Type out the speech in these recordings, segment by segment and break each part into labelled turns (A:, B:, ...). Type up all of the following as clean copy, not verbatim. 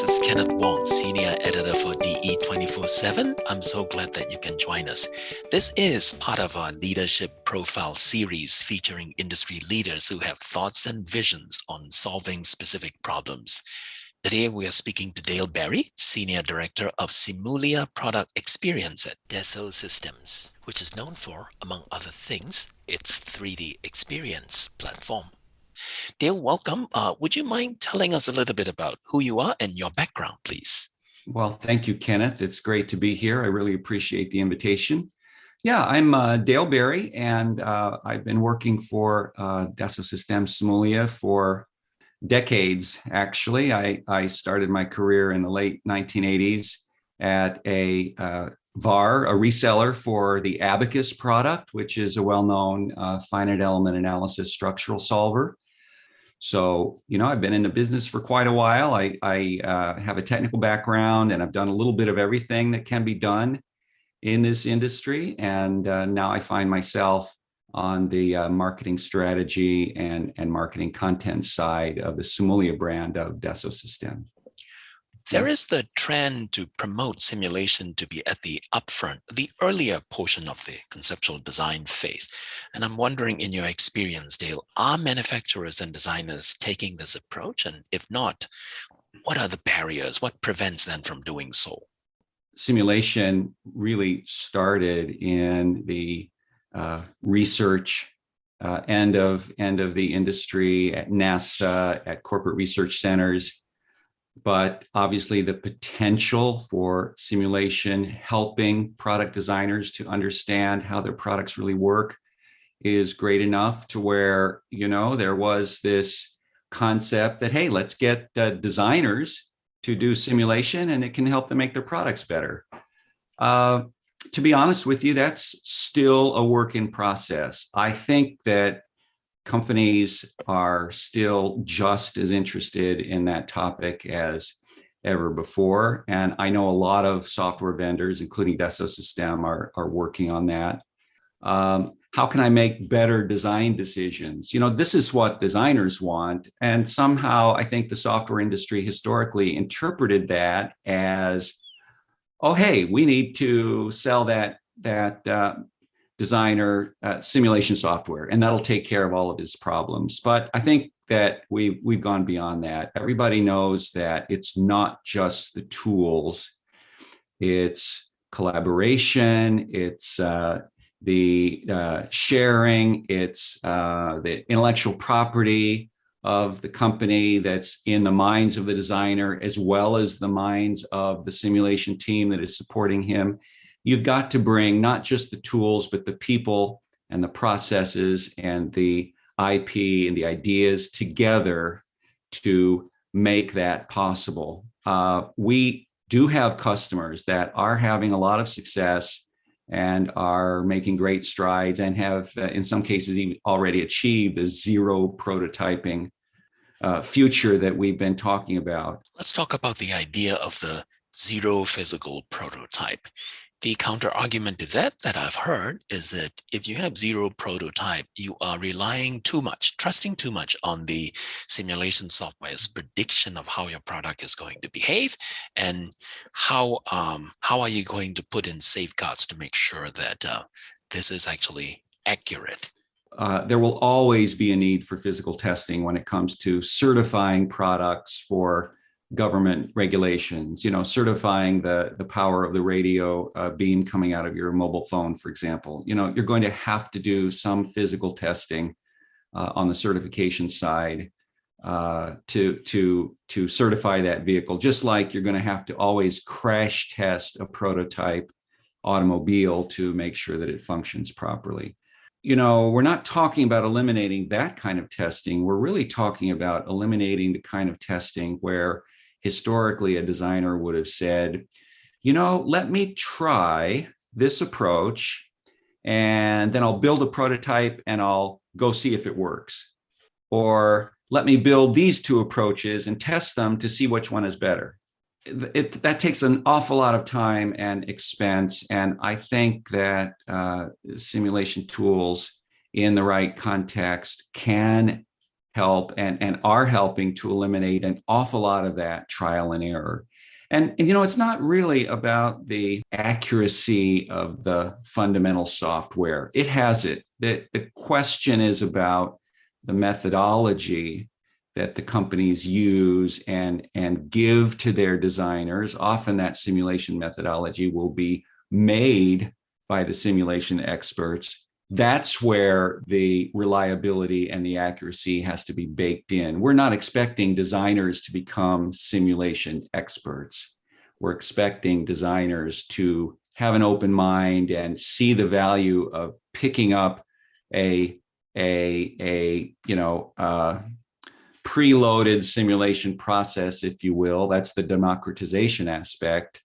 A: This is Kenneth Wong, Senior Editor for DE 24/7. I'm so glad that you can join us. This is part of our Leadership Profile series featuring industry leaders who have thoughts and visions on solving specific problems. Today, we are speaking to Dale Berry, Senior Director of Simulia Product Experience at Dassault Systems, which is known for, among other things, its 3D experience platform. Dale, welcome. Would you mind telling us a little bit about who you are and your background, please?
B: Well, thank you, Kenneth. It's great to be here. I really appreciate the invitation. Yeah, I'm Dale Berry, and I've been working for Dassault Systems Simulia for decades, actually. I started my career in the late 1980s at a VAR, a reseller for the Abacus product, which is a well-known finite element analysis structural solver. So, I've been in the business for quite a while. I have a technical background, and I've done a little bit of everything that can be done in this industry. And now I find myself on the marketing strategy and marketing content side of the Simulia brand of Dassault Systems.
A: There is the trend to promote simulation to be at the upfront, the earlier portion of the conceptual design phase. And I'm wondering, in your experience, Dale, are manufacturers and designers taking this approach? And if not, what are the barriers? What prevents them from doing so?
B: Simulation really started in the research end of the industry at NASA, at corporate research centers. But obviously the potential for simulation helping product designers to understand how their products really work is great enough to where, there was this concept that, hey, let's get designers to do simulation and it can help them make their products better. To be honest with you, that's still a work in process. I think that companies are still just as interested in that topic as ever before. And I know a lot of software vendors, including Dassault Systems, are working on that. How can I make better design decisions? This is what designers want. And somehow I think the software industry historically interpreted that as, oh, hey, we need to sell that designer simulation software, and that'll take care of all of his problems. But I think that we've gone beyond that. Everybody knows that it's not just the tools, it's collaboration, it's the sharing, it's the intellectual property of the company that's in the minds of the designer, as well as the minds of the simulation team that is supporting him. You've got to bring not just the tools, but the people and the processes and the IP and the ideas together to make that possible. We do have customers that are having a lot of success and are making great strides and have, in some cases, even already achieved the zero prototyping future that we've been talking about.
A: Let's talk about the idea of the zero physical prototype. The counter argument to that I've heard is that if you have zero prototype, you are relying too much, trusting too much on the simulation software's prediction of how your product is going to behave, and how are you going to put in safeguards to make sure that this is actually accurate?
B: There will always be a need for physical testing when it comes to certifying products for government regulations, certifying the power of the radio beam coming out of your mobile phone, for example. You're going to have to do some physical testing on the certification side to certify that vehicle, just like you're going to have to always crash test a prototype automobile to make sure that it functions properly. We're not talking about eliminating that kind of testing. We're really talking about eliminating the kind of testing where historically a designer would have said, let me try this approach and then I'll build a prototype and I'll go see if it works. Or let me build these two approaches and test them to see which one is better. That takes an awful lot of time and expense. And I think that simulation tools in the right context can help and are helping to eliminate an awful lot of that trial and error. And you know, it's not really about the accuracy of the fundamental software. It has it. The question is about the methodology that the companies use and give to their designers. Often that simulation methodology will be made by the simulation experts. That's where the reliability and the accuracy has to be baked in. We're not expecting designers to become simulation experts. We're expecting designers to have an open mind and see the value of picking up a preloaded simulation process, if you will. That's the democratization aspect.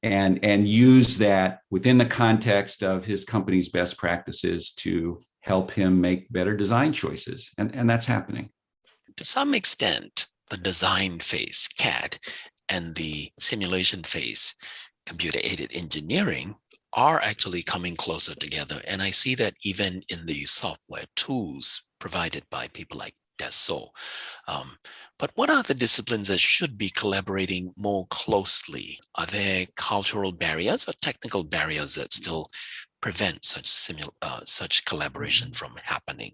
B: And use that within the context of his company's best practices to help him make better design choices. And that's happening.
A: To some extent, the design phase, CAD, and the simulation phase, computer-aided engineering, are actually coming closer together. And I see that even in the software tools provided by people like Dassault. But what are the disciplines that should be collaborating more closely? Are there cultural barriers or technical barriers that still prevent such collaboration from happening?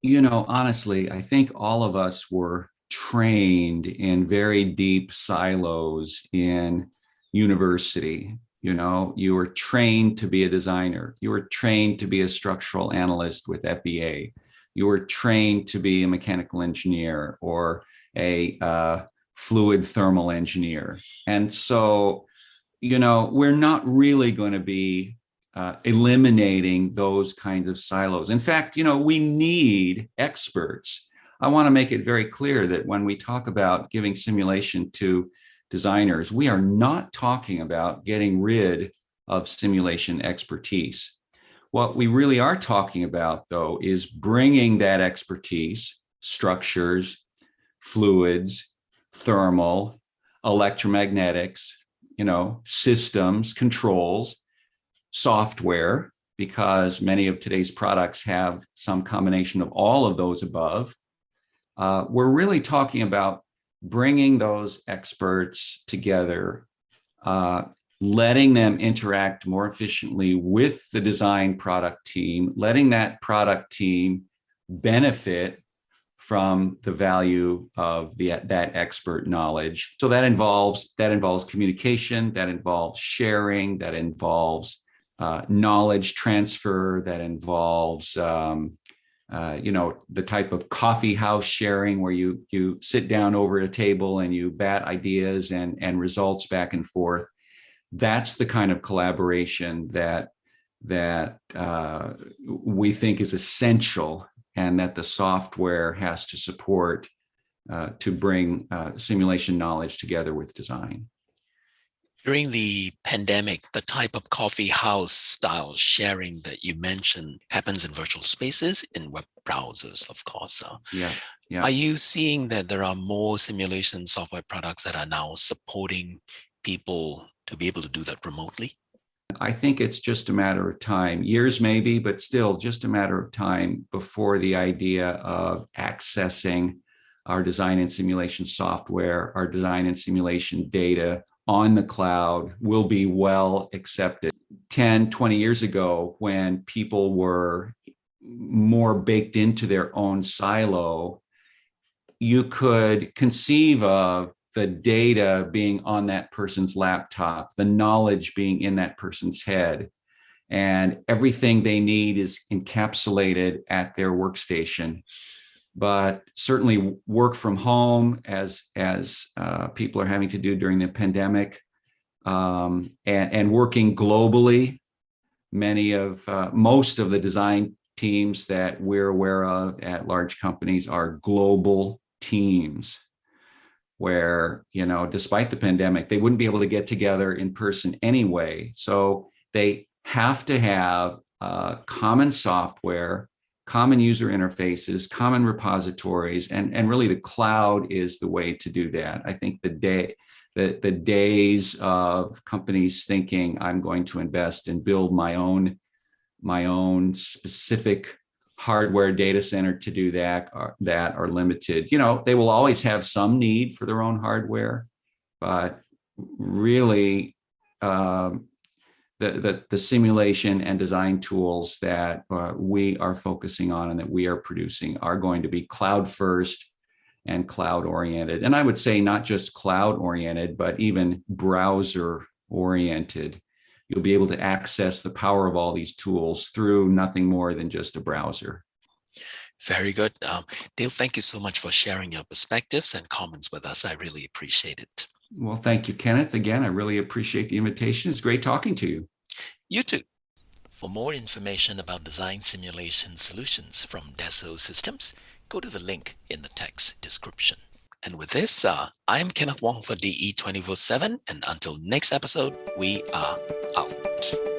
B: You know, honestly, I think all of us were trained in very deep silos in university. You know, you were trained to be a designer. You were trained to be a structural analyst with FEA. You were trained to be a mechanical engineer or a fluid thermal engineer. And so, you know, we're not really going to be eliminating those kinds of silos. In fact, you know, we need experts. I want to make it very clear that when we talk about giving simulation to designers, we are not talking about getting rid of simulation expertise. What we really are talking about, though, is bringing that expertise, structures, fluids, thermal, electromagnetics, you know, systems, controls, software, because many of today's products have some combination of all of those above. We're really talking about bringing those experts together, letting them interact more efficiently with the design product team, letting that product team benefit from the value of that expert knowledge. So that involves communication, that involves sharing, that involves knowledge transfer, that involves the type of coffee house sharing where you sit down over a table and you bat ideas and results back and forth. That's the kind of collaboration that we think is essential and that the software has to support to bring simulation knowledge together with design.
A: During the pandemic, the type of coffee house style sharing that you mentioned happens in virtual spaces, in web browsers, of course.
B: Yeah.
A: Are you seeing that there are more simulation software products that are now supporting people to be able to do that remotely?
B: I think it's just a matter of time, years maybe, but still just a matter of time before the idea of accessing our design and simulation software, our design and simulation data on the cloud will be well accepted. 10, 20 years ago, when people were more baked into their own silo, you could conceive of the data being on that person's laptop, the knowledge being in that person's head, and everything they need is encapsulated at their workstation. But certainly work from home, as people are having to do during the pandemic, and working globally, most of the design teams that we're aware of at large companies are global teams where, you know, despite the pandemic, they wouldn't be able to get together in person anyway. So they have to have common software, common user interfaces, common repositories, and really the cloud is the way to do that. I think the days of companies thinking I'm going to invest and build my own specific hardware data center to do that are limited. They will always have some need for their own hardware, but really the simulation and design tools that we are focusing on and that we are producing are going to be cloud first and cloud oriented. And I would say not just cloud oriented, but even browser oriented. You'll be able to access the power of all these tools through nothing more than just a browser.
A: Very good. Dale, thank you so much for sharing your perspectives and comments with us. I really appreciate it.
B: Well, thank you, Kenneth. Again, I really appreciate the invitation. It's great talking to you.
A: You too. For more information about design simulation solutions from Dassault Systems, go to the link in the text description. And with this, I'm Kenneth Wong for DE 24/7, and until next episode, we are out.